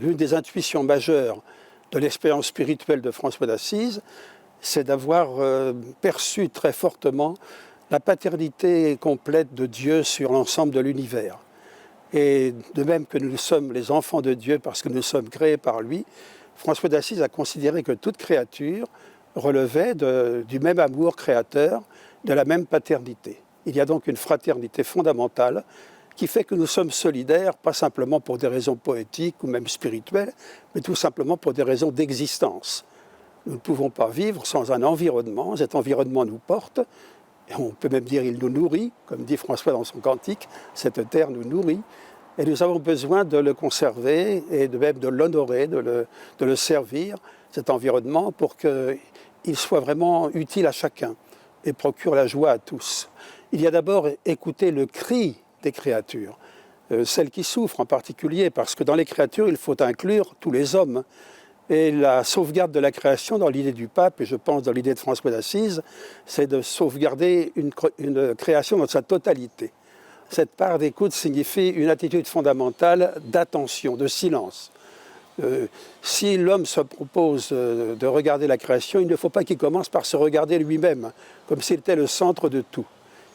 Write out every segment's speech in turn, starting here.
L'une des intuitions majeures de l'expérience spirituelle de François d'Assise, c'est d'avoir perçu très fortement la paternité complète de Dieu sur l'ensemble de l'univers. Et de même que nous sommes les enfants de Dieu parce que nous sommes créés par lui, François d'Assise a considéré que toute créature relevait du même amour créateur, de la même paternité. Il y a donc une fraternité fondamentale qui fait que nous sommes solidaires, pas simplement pour des raisons poétiques ou même spirituelles, mais tout simplement pour des raisons d'existence. Nous ne pouvons pas vivre sans un environnement, cet environnement nous porte, et on peut même dire il nous nourrit, comme dit François dans son cantique, cette terre nous nourrit, et nous avons besoin de le conserver et même de l'honorer, de le servir, cet environnement, pour qu'il soit vraiment utile à chacun et procure la joie à tous. Il y a d'abord écouter le cri des créatures, celles qui souffrent en particulier, parce que dans les créatures, il faut inclure tous les hommes. Et la sauvegarde de la création, dans l'idée du pape, et je pense dans l'idée de François d'Assise, c'est de sauvegarder une création dans sa totalité. Cette part d'écoute signifie une attitude fondamentale d'attention, de silence. Si l'homme se propose de regarder la création, il ne faut pas qu'il commence par se regarder lui-même, comme s'il était le centre de tout.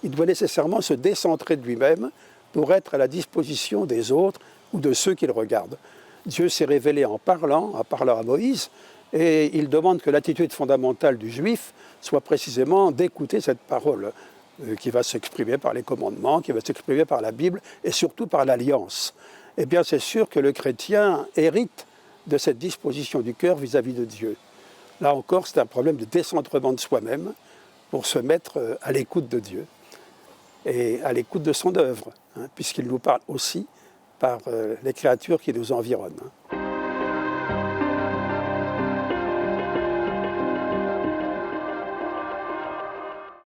Il doit nécessairement se décentrer de lui-même pour être à la disposition des autres ou de ceux qu'il regarde. Dieu s'est révélé en parlant à Moïse, et il demande que l'attitude fondamentale du juif soit précisément d'écouter cette parole qui va s'exprimer par les commandements, qui va s'exprimer par la Bible et surtout par l'Alliance. Eh bien, c'est sûr que le chrétien hérite de cette disposition du cœur vis-à-vis de Dieu. Là encore, c'est un problème de décentrement de soi-même pour se mettre à l'écoute de Dieu et à l'écoute de son œuvre, puisqu'il nous parle aussi par les créatures qui nous environnent.